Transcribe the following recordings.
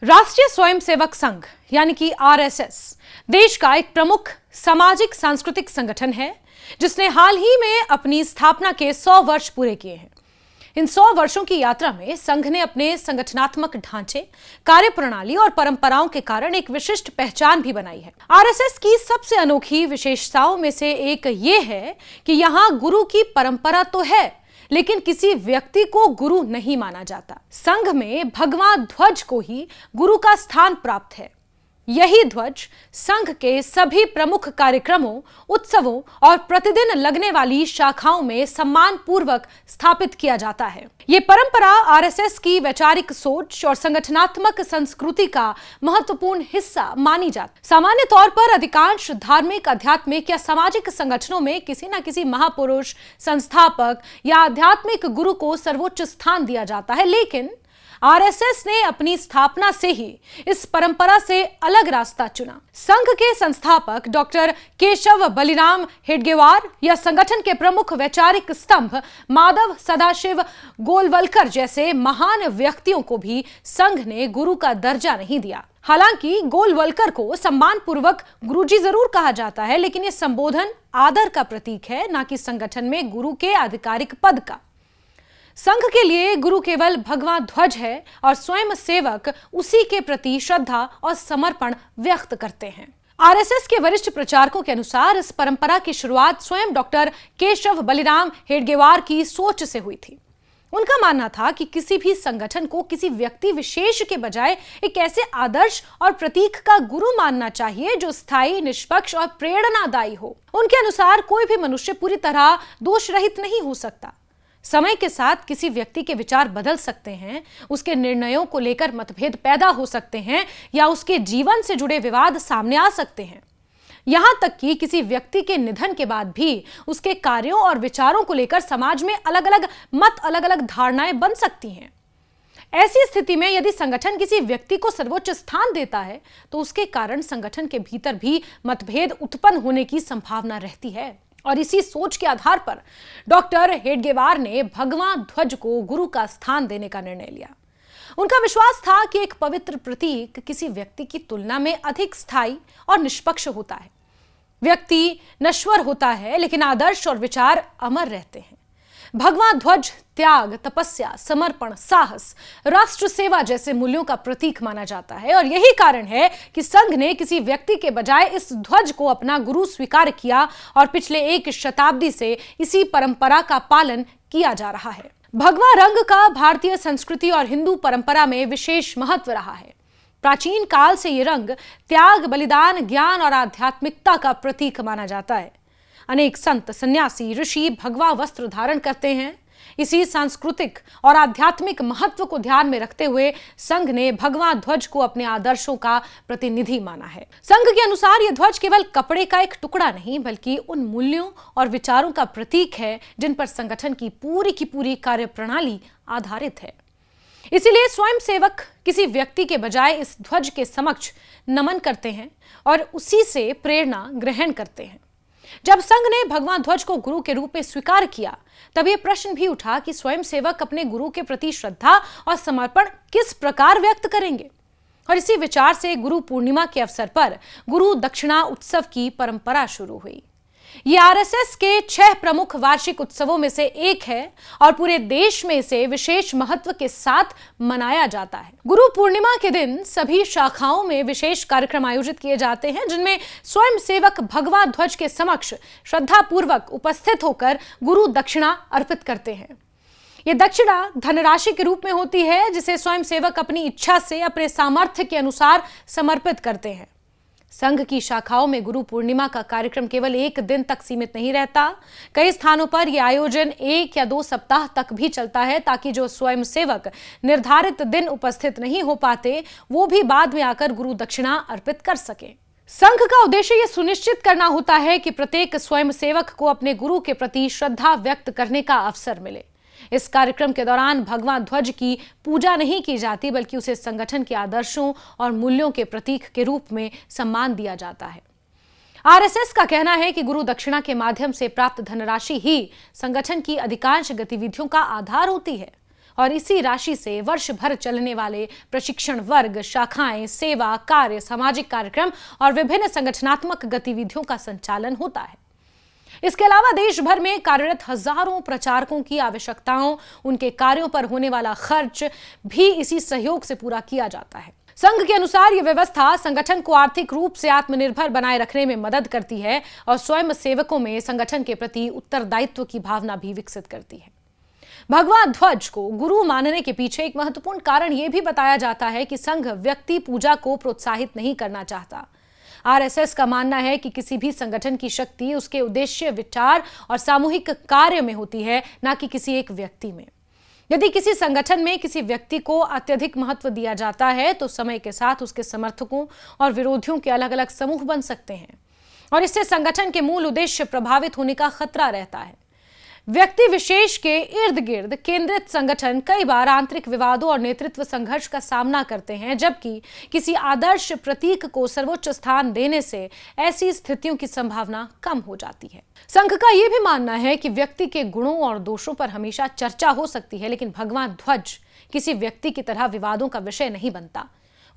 राष्ट्रीय स्वयंसेवक संघ यानी कि आरएसएस देश का एक प्रमुख सामाजिक सांस्कृतिक संगठन है जिसने हाल ही में अपनी स्थापना के 100 वर्ष पूरे किए हैं। इन 100 वर्षों की यात्रा में संघ ने अपने संगठनात्मक ढांचे, कार्यप्रणाली और परंपराओं के कारण एक विशिष्ट पहचान भी बनाई है। आरएसएस की सबसे अनोखी विशेषताओं में से एक ये है कि यहाँ गुरु की परंपरा तो है, लेकिन किसी व्यक्ति को गुरु नहीं माना जाता। संघ में भगवा ध्वज को ही गुरु का स्थान प्राप्त है। यही ध्वज संघ के सभी प्रमुख कार्यक्रमों, उत्सवों और प्रतिदिन लगने वाली शाखाओं में सम्मान पूर्वक स्थापित किया जाता है। ये परंपरा आरएसएस की वैचारिक सोच और संगठनात्मक संस्कृति का महत्वपूर्ण हिस्सा मानी जाती। सामान्य तौर पर अधिकांश धार्मिक, आध्यात्मिक या सामाजिक संगठनों में किसी न किसी महापुरुष, संस्थापक या आध्यात्मिक गुरु को सर्वोच्च स्थान दिया जाता है, लेकिन आरएसएस ने अपनी स्थापना से ही इस परंपरा से अलग रास्ता चुना। संघ के संस्थापक डॉक्टर केशव बलिराम हेडगेवार या संगठन के प्रमुख वैचारिक स्तंभ माधव सदाशिव गोलवलकर जैसे महान व्यक्तियों को भी संघ ने गुरु का दर्जा नहीं दिया। हालांकि गोलवलकर को सम्मान पूर्वक गुरुजी जरूर कहा जाता है, लेकिन यह संबोधन आदर का प्रतीक है, न कि संगठन में गुरु के आधिकारिक पद का। संघ के लिए गुरु केवल भगवा ध्वज है और स्वयं सेवक उसी के प्रति श्रद्धा और समर्पण व्यक्त करते हैं। आरएसएस के वरिष्ठ प्रचारकों के अनुसार इस परंपरा की शुरुआत स्वयं डॉक्टर केशव बलिराम हेडगेवार की सोच से हुई थी। उनका मानना था कि किसी भी संगठन को किसी व्यक्ति विशेष के बजाय एक ऐसे आदर्श और प्रतीक का गुरु मानना चाहिए जो स्थायी, निष्पक्ष और प्रेरणादायी हो। उनके अनुसार कोई भी मनुष्य पूरी तरह दोष रहित नहीं हो सकता। समय के साथ किसी व्यक्ति के विचार बदल सकते हैं, उसके निर्णयों को लेकर मतभेद पैदा हो सकते हैं या उसके जीवन से जुड़े विवाद सामने आ सकते हैं। यहां तक कि किसी व्यक्ति के निधन के बाद भी उसके कार्यों और विचारों को लेकर समाज में अलग अलग धारणाएं बन सकती हैं। ऐसी स्थिति में यदि संगठन किसी व्यक्ति को सर्वोच्च स्थान देता है तो उसके कारण संगठन के भीतर भी मतभेद उत्पन्न होने की संभावना रहती है। और इसी सोच के आधार पर डॉक्टर हेडगेवार ने भगवा ध्वज को गुरु का स्थान देने का निर्णय लिया। उनका विश्वास था कि एक पवित्र प्रतीक किसी व्यक्ति की तुलना में अधिक स्थायी और निष्पक्ष होता है। व्यक्ति नश्वर होता है, लेकिन आदर्श और विचार अमर रहते हैं। भगवा ध्वज त्याग, तपस्या, समर्पण, साहस, राष्ट्र सेवा जैसे मूल्यों का प्रतीक माना जाता है और यही कारण है कि संघ ने किसी व्यक्ति के बजाय इस ध्वज को अपना गुरु स्वीकार किया और पिछले 1 शताब्दी से इसी परंपरा का पालन किया जा रहा है। भगवा रंग का भारतीय संस्कृति और हिंदू परंपरा में विशेष महत्व रहा है। प्राचीन काल से ये रंग त्याग, बलिदान, ज्ञान और आध्यात्मिकता का प्रतीक माना जाता है। अनेक संत, सन्यासी, ऋषि भगवा वस्त्र धारण करते हैं। इसी सांस्कृतिक और आध्यात्मिक महत्व को ध्यान में रखते हुए संघ ने भगवा ध्वज को अपने आदर्शों का प्रतिनिधि माना है। संघ के अनुसार यह ध्वज केवल कपड़े का एक टुकड़ा नहीं, बल्कि उन मूल्यों और विचारों का प्रतीक है जिन पर संगठन की पूरी कार्यप्रणाली आधारित है। इसीलिए स्वयं सेवक किसी व्यक्ति के बजाय इस ध्वज के समक्ष नमन करते हैं और उसी से प्रेरणा ग्रहण करते हैं। जब संघ ने भगवा ध्वज को गुरु के रूप में स्वीकार किया, तब यह प्रश्न भी उठा कि स्वयं सेवक अपने गुरु के प्रति श्रद्धा और समर्पण किस प्रकार व्यक्त करेंगे। और इसी विचार से गुरु पूर्णिमा के अवसर पर गुरु दक्षिणा उत्सव की परंपरा शुरू हुई। ये आरएसएस के 6 प्रमुख वार्षिक उत्सवों में से एक है और पूरे देश में इसे विशेष महत्व के साथ मनाया जाता है। गुरु पूर्णिमा के दिन सभी शाखाओं में विशेष कार्यक्रम आयोजित किए जाते हैं, जिनमें स्वयं सेवक भगवा ध्वज के समक्ष श्रद्धापूर्वक उपस्थित होकर गुरु दक्षिणा अर्पित करते हैं। ये दक्षिणा धनराशि के रूप में होती है, जिसे स्वयं सेवक अपनी इच्छा से, अपने सामर्थ्य के अनुसार समर्पित करते हैं। संघ की शाखाओं में गुरु पूर्णिमा का कार्यक्रम केवल 1 दिन तक सीमित नहीं रहता। कई स्थानों पर यह आयोजन 1 या 2 सप्ताह तक भी चलता है, ताकि जो स्वयं सेवक निर्धारित दिन उपस्थित नहीं हो पाते वो भी बाद में आकर गुरु दक्षिणा अर्पित कर सके। संघ का उद्देश्य यह सुनिश्चित करना होता है कि प्रत्येक स्वयं सेवक को अपने गुरु के प्रति श्रद्धा व्यक्त करने का अवसर मिले। इस कार्यक्रम के दौरान भगवा ध्वज की पूजा नहीं की जाती, बल्कि उसे संगठन के आदर्शों और मूल्यों के प्रतीक के रूप में सम्मान दिया जाता है। आरएसएस का कहना है कि गुरु दक्षिणा के माध्यम से प्राप्त धनराशि ही संगठन की अधिकांश गतिविधियों का आधार होती है। और इसी राशि से वर्ष भर चलने वाले प्रशिक्षण वर्ग, शाखाएं, सेवा कार्य, सामाजिक कार्यक्रम और विभिन्न संगठनात्मक गतिविधियों का संचालन होता है। इसके अलावा देश भर में कार्यरत हजारों प्रचारकों की आवश्यकताओं, उनके कार्यों पर होने वाला खर्च भी इसी सहयोग से पूरा किया जाता है। संघ के अनुसार यह व्यवस्था संगठन को आर्थिक रूप से आत्मनिर्भर बनाए रखने में मदद करती है और स्वयं सेवकों में संगठन के प्रति उत्तरदायित्व की भावना भी विकसित करती है। भगवा ध्वज को गुरु मानने के पीछे एक महत्वपूर्ण कारण यह भी बताया जाता है कि संघ व्यक्ति पूजा को प्रोत्साहित नहीं करना चाहता। आरएसएस का मानना है कि किसी भी संगठन की शक्ति उसके उद्देश्य, विचार और सामूहिक कार्य में होती है, न कि किसी एक व्यक्ति में। यदि किसी संगठन में किसी व्यक्ति को अत्यधिक महत्व दिया जाता है तो समय के साथ उसके समर्थकों और विरोधियों के अलग अलग समूह बन सकते हैं और इससे संगठन के मूल उद्देश्य प्रभावित होने का खतरा रहता है। व्यक्ति विशेष के इर्द गिर्द केंद्रित संगठन कई बार आंतरिक विवादों और नेतृत्व संघर्ष का सामना करते हैं, जबकि किसी आदर्श प्रतीक को सर्वोच्च स्थान देने से ऐसी स्थितियों की संभावना कम हो जाती है। संघ का यह भी मानना है कि व्यक्ति के गुणों और दोषों पर हमेशा चर्चा हो सकती है, लेकिन भगवा ध्वज किसी व्यक्ति की तरह विवादों का विषय नहीं बनता।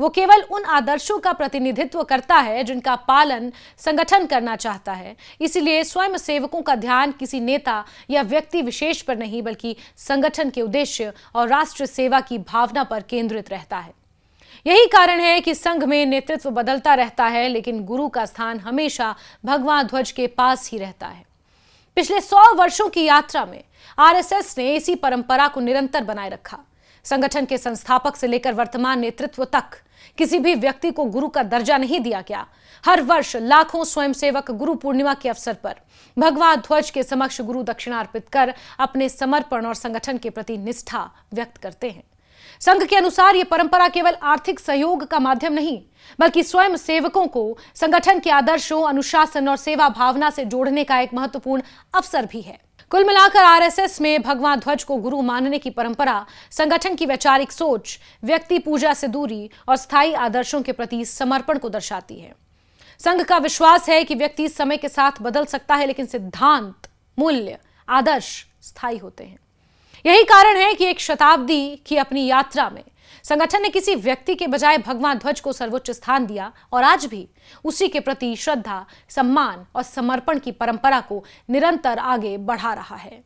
वो केवल उन आदर्शों का प्रतिनिधित्व करता है जिनका पालन संगठन करना चाहता है। इसलिए स्वयं सेवकों का ध्यान किसी नेता या व्यक्ति विशेष पर नहीं, बल्कि संगठन के उद्देश्य और राष्ट्र सेवा की भावना पर केंद्रित रहता है। यही कारण है कि संघ में नेतृत्व बदलता रहता है, लेकिन गुरु का स्थान हमेशा भगवा ध्वज के पास ही रहता है। पिछले 100 वर्षों की यात्रा में आरएसएस ने इसी परंपरा को निरंतर बनाए रखा। संगठन के संस्थापक से लेकर वर्तमान नेतृत्व तक किसी भी व्यक्ति को गुरु का दर्जा नहीं दिया गया। हर वर्ष लाखों स्वयंसेवक गुरु पूर्णिमा के अवसर पर भगवा ध्वज के समक्ष गुरु दक्षिणा अर्पित कर अपने समर्पण और संगठन के प्रति निष्ठा व्यक्त करते हैं। संघ के अनुसार यह परंपरा केवल आर्थिक सहयोग का माध्यम नहीं, बल्कि स्वयं सेवकों को संगठन के आदर्शों, अनुशासन और सेवा भावना से जोड़ने का एक महत्वपूर्ण अवसर भी है। कुल मिलाकर आरएसएस में भगवा ध्वज को गुरु मानने की परंपरा संगठन की वैचारिक सोच, व्यक्ति पूजा से दूरी और स्थायी आदर्शों के प्रति समर्पण को दर्शाती है। संघ का विश्वास है कि व्यक्ति समय के साथ बदल सकता है, लेकिन सिद्धांत, मूल्य, आदर्श स्थायी होते हैं। यही कारण है कि एक शताब्दी की अपनी यात्रा में संगठन ने किसी व्यक्ति के बजाय भगवा ध्वज को सर्वोच्च स्थान दिया और आज भी उसी के प्रति श्रद्धा, सम्मान और समर्पण की परंपरा को निरंतर आगे बढ़ा रहा है।